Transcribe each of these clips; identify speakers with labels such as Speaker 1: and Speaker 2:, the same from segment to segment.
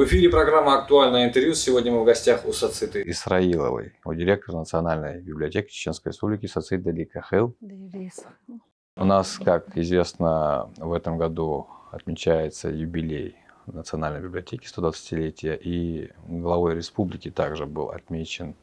Speaker 1: В эфире программа «Актуальное интервью». Сегодня мы в гостях у Сациты Исраиловой, у директора Национальной библиотеки Чеченской Республики Сацит Даликахел. У нас, как известно, в этом году отмечается юбилей Национальной библиотеки, 120-летие, и главой республики также был отмечен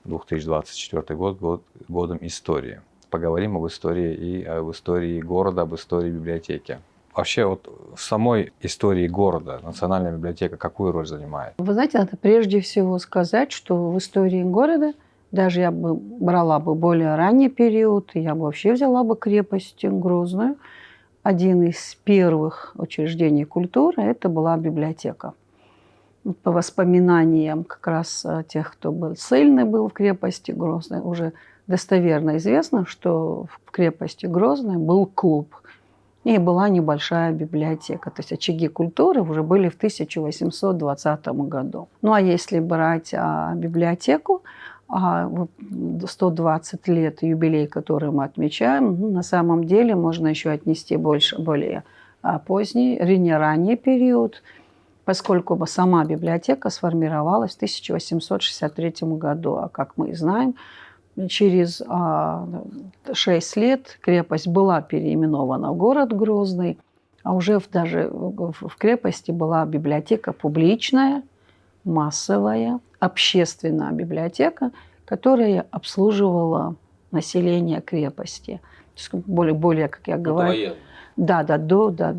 Speaker 1: 2024 год годом истории. Поговорим об истории и об истории города, об истории библиотеки. Вообще вот в самой истории города Национальная библиотека какую роль занимает?
Speaker 2: Вы знаете, надо прежде всего сказать, что в истории города, даже я бы брала бы более ранний период, я бы вообще взяла бы крепость Грозную. Один из первых учреждений культуры это была библиотека. По воспоминаниям как раз тех, кто был ссыльный был в крепости Грозной, уже достоверно известно, что в крепости Грозной был клуб. И была небольшая библиотека. То есть очаги культуры уже были в 1820 году. Ну а если брать библиотеку, 120 лет юбилей, который мы отмечаем, на самом деле можно еще отнести более поздний, ранний период, поскольку сама библиотека сформировалась в 1863 году. А как мы знаем, через 6 лет крепость была переименована в город Грозный, а уже даже в крепости была библиотека публичная, массовая, общественная библиотека, которая обслуживала население крепости. Более, как я говорю, до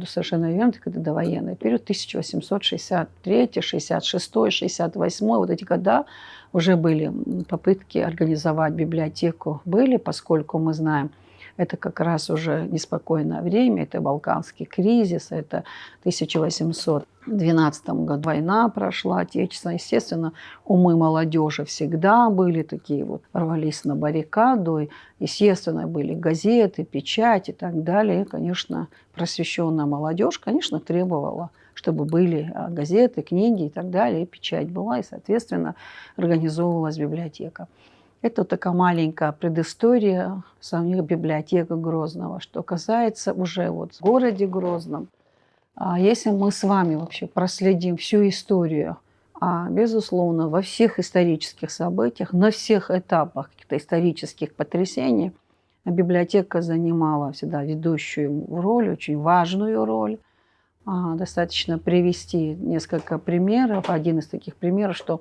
Speaker 2: совершенно верно, это довоенный период, 1863, 66, 68, вот эти года уже были попытки организовать библиотеку, поскольку мы знаем, это как раз уже неспокойное время, это Балканский кризис, это 1812 году война прошла, отечественная. Естественно, умы молодежи всегда были такие рвались на баррикаду, и, естественно, были газеты, печать и так далее. И, конечно, просвещенная молодежь, конечно, требовала, чтобы были газеты, книги и так далее, и печать была, и, соответственно, организовывалась библиотека. Это такая маленькая предыстория самих библиотек Грозного. Что касается уже в городе Грозном, если мы с вами вообще проследим всю историю, безусловно, во всех исторических событиях, на всех этапах каких-то исторических потрясений, библиотека занимала всегда ведущую роль, очень важную роль. Достаточно привести несколько примеров. Один из таких примеров, что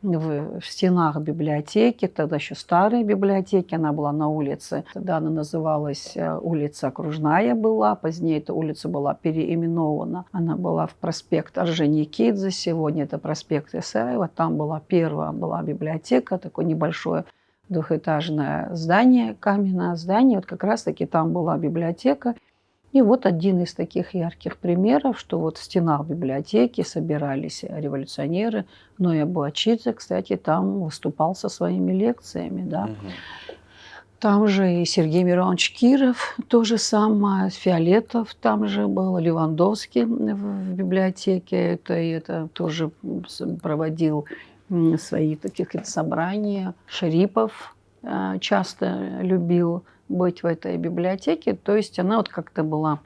Speaker 2: в стенах библиотеки, тогда еще старой библиотеки, она была на улице, тогда она называлась улица Окружная была, позднее эта улица была переименована, она была в проспект Орджоникидзе, сегодня это проспект Исаева, там была первая библиотека, такое небольшое двухэтажное здание, каменное здание, как раз-таки там была библиотека. И один из таких ярких примеров, что в стенах библиотеки собирались революционеры. Ноя Буачидзе, кстати, там выступал со своими лекциями. Да. Угу. Там же и Сергей Миронович Киров, то же самое, Фиолетов там же был, Левандовский в библиотеке. Это тоже проводил свои такие собрания. Шарипов часто любил быть в этой библиотеке, то есть она как-то была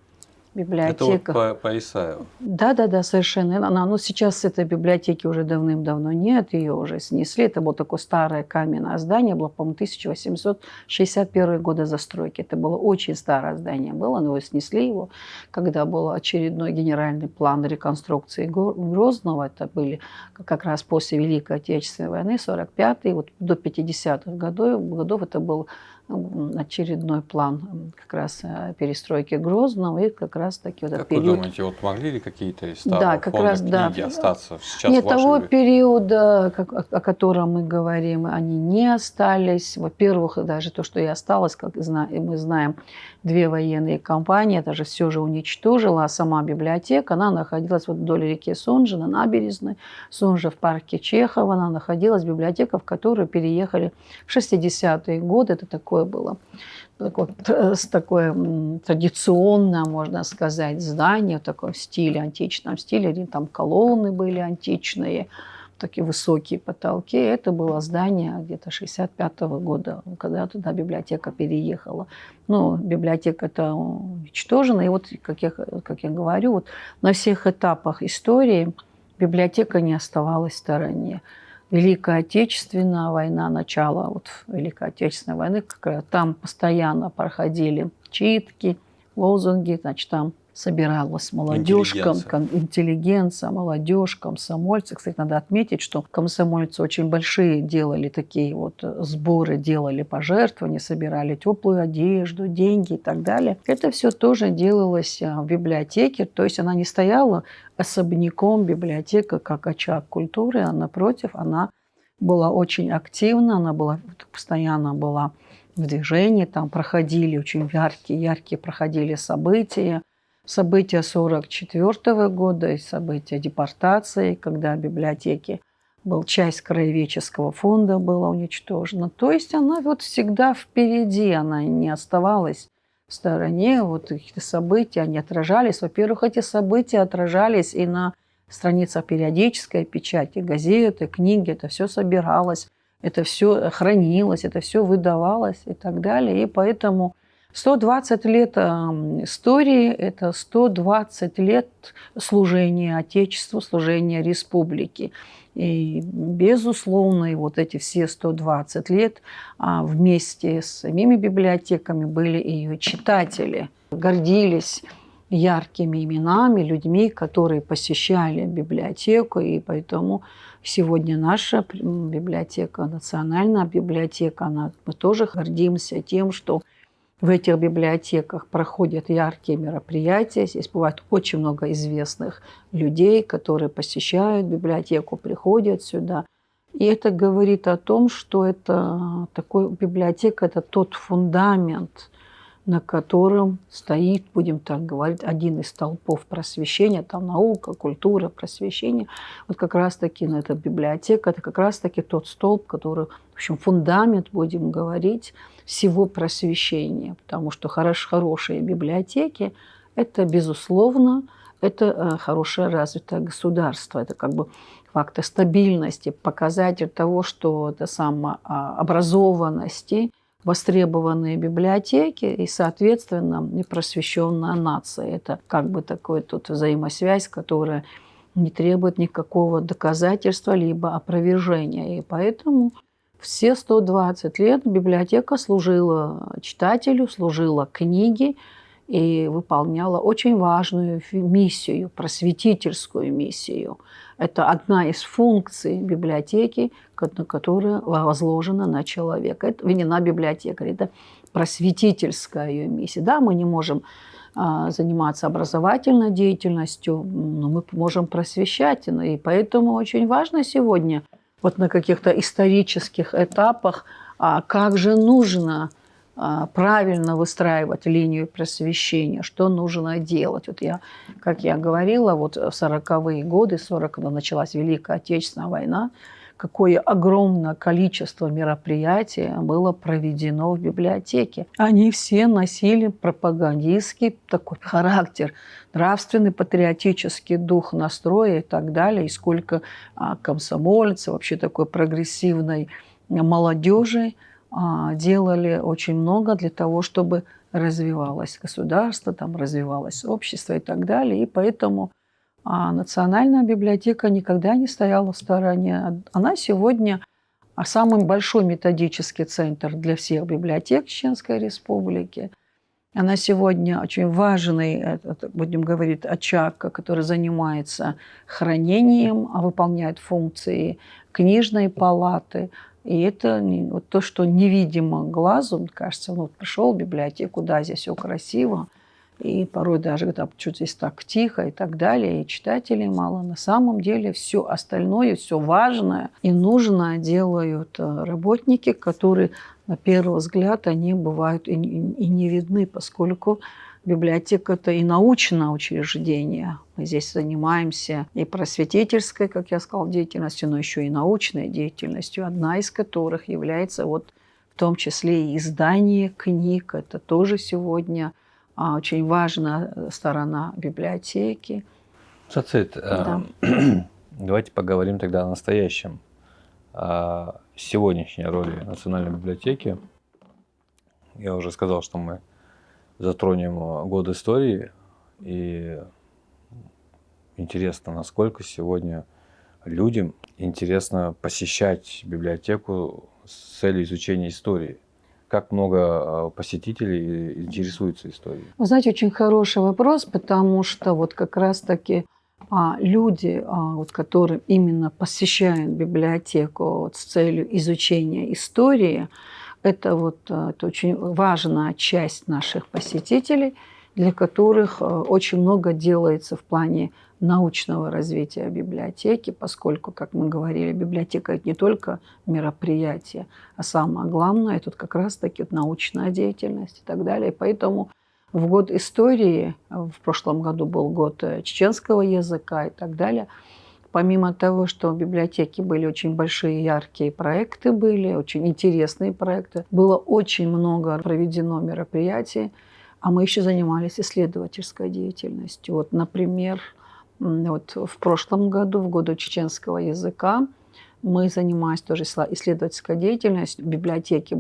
Speaker 2: библиотека.
Speaker 1: Это по Исаеву?
Speaker 2: Да, совершенно. Сейчас с этой библиотеки уже давным-давно нет, ее уже снесли. Это было такое старое каменное здание, было, по-моему, 1861 года застройки. Это было очень старое здание, но его снесли когда был очередной генеральный план реконструкции Грозного. Это были как раз после Великой Отечественной войны, 45-й, до 50-х годов это был очередной план как раз перестройки Грозного, и как раз таки
Speaker 1: как
Speaker 2: период.
Speaker 1: Вы думаете, могли ли какие-то из старых книги остаться сейчас?
Speaker 2: Нет, того периода, о котором мы говорим, они не остались. Во-первых, даже то, что и осталось, как мы знаем, 2 военные кампании, это же все же уничтожила, а сама библиотека, она находилась вдоль реки Сонжа, на набережной Сонжа, в парке Чехова, она находилась, библиотека, в которую переехали в 60-е годы, это такое было, такое традиционное, можно сказать, здание в таком стиле, античном стиле, там колонны были античные, такие высокие потолки. Это было здание где-то 65-го года, когда туда библиотека переехала. Библиотека-то уничтожена. И как я говорю, на всех этапах истории библиотека не оставалась в стороне. Великая Отечественная война, начало вот Великой Отечественной войны, как раз там постоянно проходили читки, лозунги, значит, там собиралась молодежь, интеллигенция, молодежь, комсомольцы. Кстати, надо отметить, что комсомольцы очень большие делали такие вот сборы, делали пожертвования, собирали теплую одежду, деньги и так далее. Это все тоже делалось в библиотеке, то есть она не стояла особняком, библиотека как очаг культуры, а напротив, она была очень активна, она была постоянно была в движении, там проходили очень яркие проходили события. События 1944 года и события депортации, когда в библиотеке был часть краеведческого фонда была уничтожена. То есть она вот всегда впереди, она не оставалась в стороне. Вот какие-то события, они отражались. Во-первых, эти события отражались и на страницах периодической печати, газеты, книги. Это все собиралось, это все хранилось, это все выдавалось и так далее. И поэтому 120 лет истории – это 120 лет служения Отечеству, служения республике. И, безусловно, и вот эти все 120 лет вместе с самими библиотеками были ее читатели. Гордились яркими именами, людьми, которые посещали библиотеку. И поэтому сегодня наша библиотека, национальная библиотека, мы тоже гордимся тем, что в этих библиотеках проходят яркие мероприятия. Здесь бывает очень много известных людей, которые посещают библиотеку, приходят сюда. И это говорит о том, что библиотека – это тот фундамент, на котором стоит, будем так говорить, один из столпов просвещения, там наука, культура, просвещение. Вот как раз-таки эта библиотека – это как раз-таки тот столб, который, в общем, фундамент, будем говорить, всего просвещения. Потому что хорошие библиотеки – это, безусловно, это хорошее развитое государство. Это как бы фактор стабильности, показатель того, что это самообразованности, востребованные библиотеки и, соответственно, непросвещенная нация. Это как бы такая тут взаимосвязь, которая не требует никакого доказательства либо опровержения. И поэтому все 120 лет библиотека служила читателю, служила книге и выполняла очень важную миссию, просветительскую миссию. Это одна из функций библиотеки, которая возложена на человека. Это не на библиотекаря, это просветительская ее миссия. Да, мы не можем заниматься образовательной деятельностью, но мы можем просвещать. И поэтому очень важно сегодня вот на каких-то исторических этапах, как же нужно правильно выстраивать линию просвещения, что нужно делать. Вот как я говорила, вот в 40-е годы, когда началась Великая Отечественная война, какое огромное количество мероприятий было проведено в библиотеке. Они все носили пропагандистский такой характер, нравственный, патриотический дух, настрой и так далее. И сколько комсомольцев, вообще такой прогрессивной молодежи делали очень много для того, чтобы развивалось государство, там развивалось общество и так далее. И поэтому Национальная библиотека никогда не стояла в стороне. Она сегодня самый большой методический центр для всех библиотек Чеченской Республики. Она сегодня очень важный, будем говорить, очаг, который занимается хранением, выполняет функции книжной палаты. И это вот то, что невидимо глазу, кажется, пришел в библиотеку, да, здесь все красиво, и порой даже чуть здесь так тихо и так далее, и читателей мало. На самом деле все остальное, все важное и нужное делают работники, которые, на первый взгляд, они бывают и не видны, поскольку библиотека – это и научное учреждение. Мы здесь занимаемся и просветительской, как я сказала, деятельностью, но еще и научной деятельностью, одна из которых является в том числе и издание книг. Это тоже сегодня очень важная сторона библиотеки.
Speaker 1: Сацит,
Speaker 2: да.
Speaker 1: Давайте поговорим тогда о настоящем. О сегодняшней роли Национальной библиотеки. Я уже сказал, что мы затронем год истории. И интересно, насколько сегодня людям интересно посещать библиотеку с целью изучения истории. Как много посетителей интересуются историей?
Speaker 2: Вы знаете, очень хороший вопрос, потому что вот как раз-таки люди, вот, которые именно посещают библиотеку вот, с целью изучения истории, это очень важная часть наших посетителей, для которых очень много делается в плане научного развития библиотеки, поскольку, как мы говорили, библиотека – это не только мероприятие, а самое главное – это как раз-таки научная деятельность и так далее. Поэтому в год истории, в прошлом году был год чеченского языка и так далее, помимо того, что в библиотеке были очень большие яркие проекты, были очень интересные проекты, было очень много проведено мероприятий, а мы еще занимались исследовательской деятельностью. Вот, например, вот в прошлом году, в году чеченского языка, мы занимались тоже исследовательской деятельностью. В библиотеке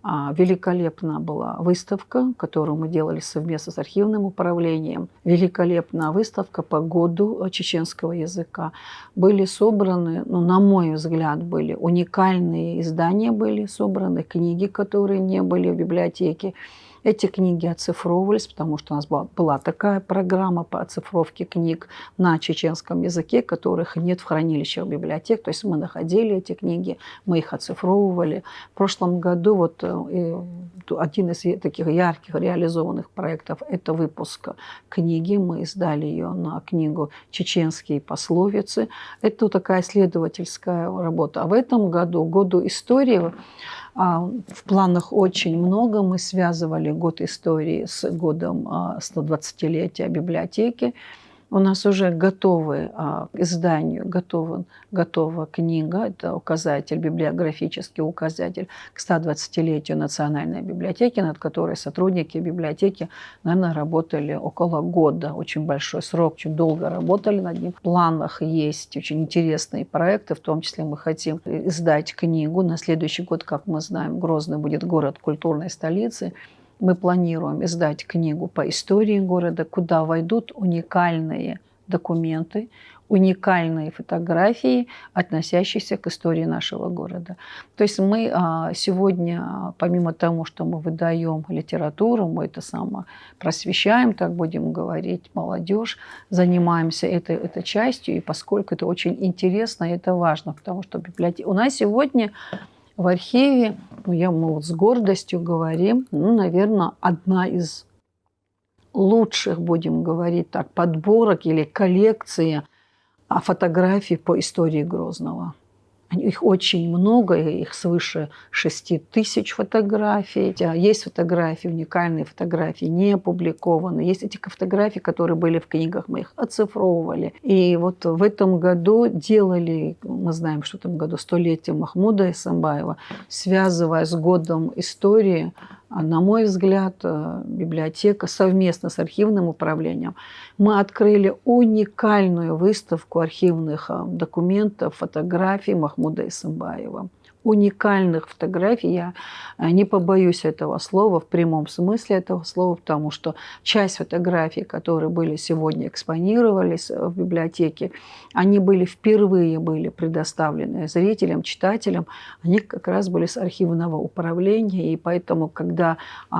Speaker 2: великолепная была выставка, которую мы делали совместно с архивным управлением. Великолепная выставка по году чеченского языка. Были собраны, на мой взгляд, были уникальные издания, были собраны книги, которые не были в библиотеке. Эти книги оцифровывались, потому что у нас была такая программа по оцифровке книг на чеченском языке, которых нет в хранилищах библиотек. То есть мы находили эти книги, мы их оцифровывали. В прошлом году один из таких ярких реализованных проектов – это выпуск книги. Мы издали ее на книгу «Чеченские пословицы». Это такая исследовательская работа. А в этом году истории, в планах очень много. Мы связывали год истории с годом 120-летия библиотеки. У нас уже готовы к изданию, готова книга. Это указатель, библиографический указатель к 120-летию Национальной библиотеки, над которой сотрудники библиотеки, наверное, работали около года. Очень большой срок, очень долго работали над ним. В планах есть очень интересные проекты, в том числе мы хотим издать книгу. На следующий год, как мы знаем, Грозный будет город культурной столицы. Мы планируем издать книгу по истории города, куда войдут уникальные документы, уникальные фотографии, относящиеся к истории нашего города. То есть мы сегодня, помимо того, что мы выдаем литературу, мы это просвещаем, так будем говорить, молодежь, занимаемся этой частью, и поскольку это очень интересно, и это важно, потому что у нас сегодня в архиве, мы с гордостью говорим, наверное, одна из лучших, будем говорить так, подборок или коллекции фотографий по истории Грозного. Их очень много, их свыше 6000 фотографий. Есть фотографии, уникальные фотографии, не опубликованные. Есть эти фотографии, которые были в книгах, мы их оцифровывали. И вот в этом году мы знаем, что в этом году 100-летие Махмуда Эсамбаева, связывая с годом истории, на мой взгляд, библиотека совместно с архивным управлением, мы открыли уникальную выставку архивных документов, фотографий Махмуда Эсамбаева. Уникальных фотографий, я не побоюсь этого слова, в прямом смысле этого слова, потому что часть фотографий, которые были сегодня экспонировались в библиотеке, они впервые были предоставлены зрителям, читателям, они как раз были с архивного управления, и поэтому, когда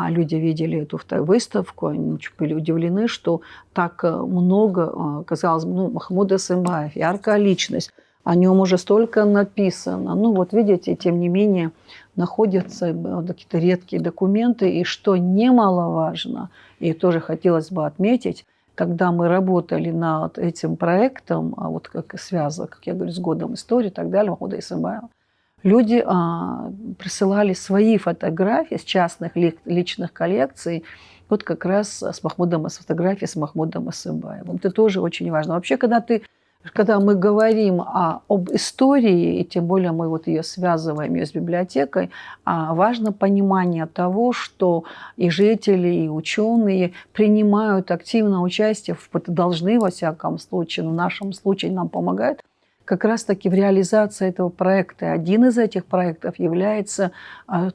Speaker 2: люди видели эту выставку, они были удивлены, что так много, казалось бы, Махмуд Эсамбаев, яркая личность, о нем уже столько написано. Видите, тем не менее, находятся какие-то редкие документы. И что немаловажно, и тоже хотелось бы отметить, когда мы работали над этим проектом, как я говорю, с годом истории и так далее, Махмуда Эсамбаева, люди присылали свои фотографии с частных личных коллекций, как раз с фотографией с Махмудом Эсамбаевым. Это тоже очень важно. Вообще, когда мы говорим об истории, и тем более мы ее связываем с библиотекой, важно понимание того, что и жители, и ученые принимают активное участие, должны, во всяком случае, в нашем случае нам помогают, как раз-таки в реализации этого проекта. Один из этих проектов является,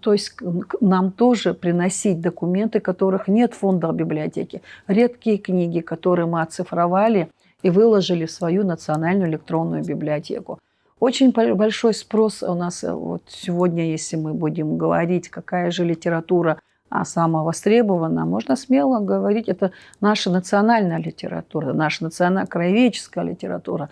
Speaker 2: то есть нам тоже приносить документы, которых нет в фондах библиотеки. Редкие книги, которые мы оцифровали, и выложили в свою национальную электронную библиотеку. Очень большой спрос у нас вот сегодня, если мы будем говорить, какая же литература самая востребованная, можно смело говорить, это наша национальная литература, наша краеведческая литература.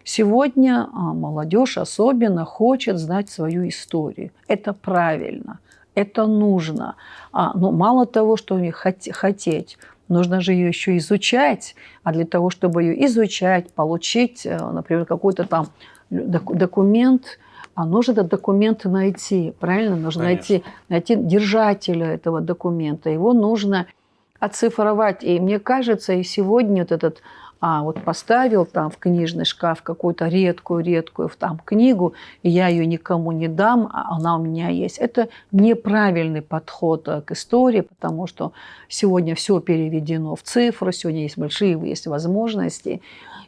Speaker 2: Сегодня молодежь особенно хочет знать свою историю. Это правильно, это нужно. Но мало того, что хотеть, нужно же ее еще изучать. А для того, чтобы ее изучать, получить, например, какой-то там документ, нужно этот документ найти, правильно? Нужно найти держателя этого документа. Его нужно оцифровать. И мне кажется, и сегодня вот этот вот поставил там в книжный шкаф какую-то редкую там книгу, и я ее никому не дам, она у меня есть. Это неправильный подход к истории, потому что сегодня все переведено в цифру, сегодня есть большие возможности.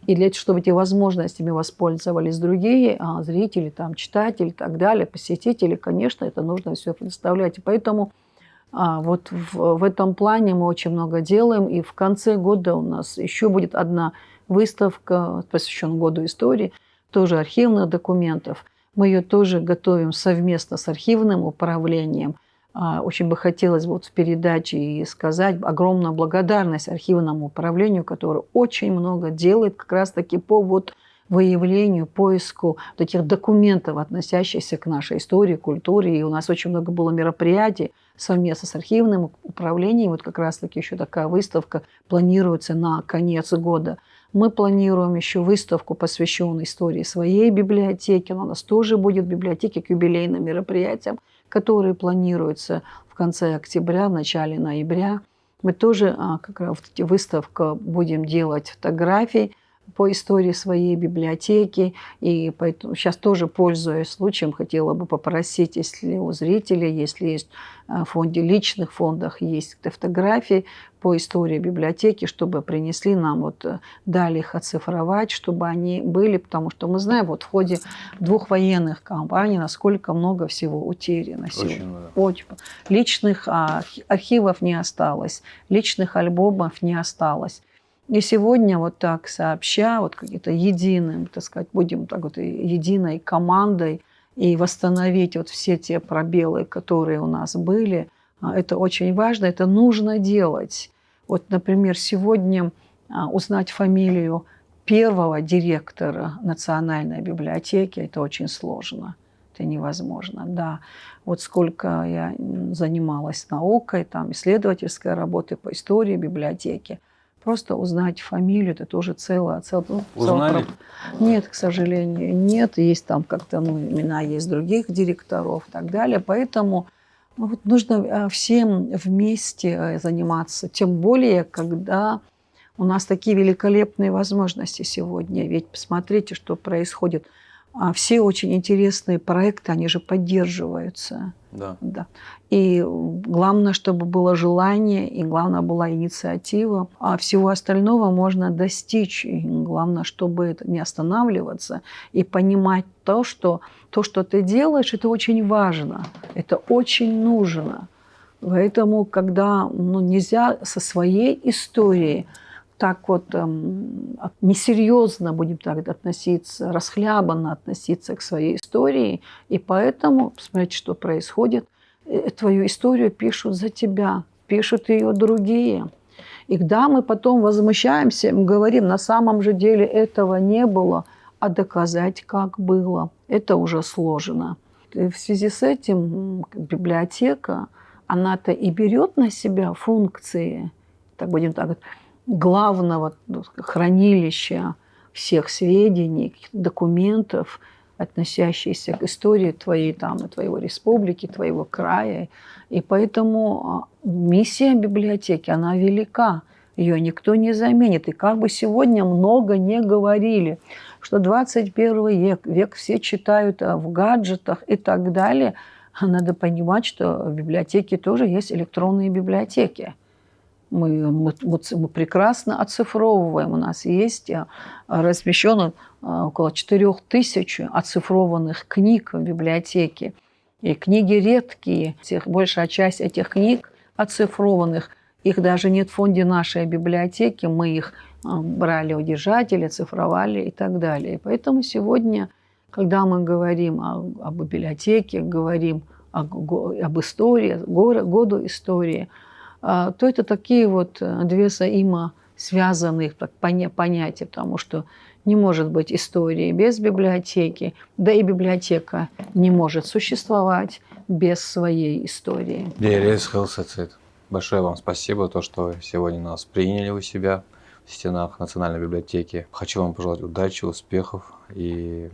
Speaker 2: И для того, чтобы эти возможностями воспользовались другие зрители, там, читатели и так далее, посетители, конечно, это нужно все предоставлять. И поэтому вот в этом плане мы очень много делаем. И в конце года у нас еще будет одна выставка, посвященная Году истории, тоже архивных документов. Мы ее тоже готовим совместно с архивным управлением. Очень бы хотелось вот в передаче и сказать огромную благодарность архивному управлению, которое очень много делает как раз-таки по вот выявлению, поиску таких документов, относящихся к нашей истории, культуре. И у нас очень много было мероприятий совместно с архивным управлением. Вот как раз-таки еще такая выставка планируется на конец года. Мы планируем еще выставку, посвященную истории своей библиотеки. У нас тоже будет библиотеки к юбилейным мероприятиям, которые планируются в конце октября, в начале ноября. Мы тоже как раз выставку будем делать фотографий по истории своей библиотеки. И поэтому сейчас тоже, пользуясь случаем, хотела бы попросить, если у зрителей, если есть в фонде, личных фондах есть фотографии по истории библиотеки, чтобы принесли нам, вот, дали их оцифровать, чтобы они были, потому что мы знаем вот в ходе 2 военных кампаний, насколько много всего утеряно сегодня. Очень. Личных архивов не осталось, личных альбомов не осталось. И сегодня вот так сообща, вот какие-то единым, так сказать, будем так вот единой командой и восстановить вот все те пробелы, которые у нас были, это очень важно, это нужно делать. Вот, например, сегодня узнать фамилию первого директора Национальной библиотеки, это очень сложно, это невозможно, да. Вот сколько я занималась наукой, там, исследовательской работой по истории библиотеки, просто узнать фамилию, это тоже целое.
Speaker 1: Узнали?
Speaker 2: Нет, к сожалению, нет. Есть там как-то имена есть других директоров и так далее. Поэтому вот нужно всем вместе заниматься. Тем более, когда у нас такие великолепные возможности сегодня. Ведь посмотрите, что происходит. Все очень интересные проекты, они же поддерживаются.
Speaker 1: Да.
Speaker 2: Да. И главное, чтобы было желание, и главное, была инициатива. А всего остального можно достичь. И главное, чтобы это не останавливаться и понимать то, что ты делаешь, это очень важно, это очень нужно. Поэтому, когда нельзя со своей историей так вот несерьезно, будем так относиться, расхлябанно относиться к своей истории. И поэтому, посмотрите, что происходит. Твою историю пишут за тебя, пишут ее другие. И когда мы потом возмущаемся, мы говорим, на самом же деле этого не было, а доказать, как было, это уже сложно. И в связи с этим библиотека, она-то и берет на себя функции, так будем так говорить, главного хранилища всех сведений, документов, относящихся к истории твоей, там, твоего республики, твоего края. И поэтому миссия библиотеки, она велика. Ее никто не заменит. И как бы сегодня много не говорили, что 21 век все читают в гаджетах и так далее, надо понимать, что в библиотеке тоже есть электронные библиотеки. Мы прекрасно оцифровываем. У нас есть размещено около 4000 оцифрованных книг в библиотеке. И книги редкие. Большая часть этих книг оцифрованных Их даже нет в фонде нашей библиотеки, мы их брали у держателя, цифровали и так далее. Поэтому сегодня, когда мы говорим об библиотеке, говорим об истории, году истории, то это такие вот две взаимосвязанных понятия, потому что не может быть истории без библиотеки, да и библиотека не может существовать без своей истории.
Speaker 1: Большое вам спасибо, то, что сегодня нас приняли у себя в стенах Национальной библиотеки. Хочу вам пожелать удачи, успехов и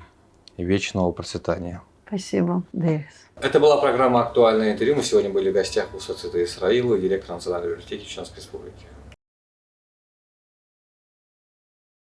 Speaker 1: вечного процветания.
Speaker 2: Спасибо, Дэвис.
Speaker 1: Это была программа «Актуальное интервью». Мы сегодня были в гостях у Сациты Исраиловой, директора Национальной библиотеки Чеченской Республики.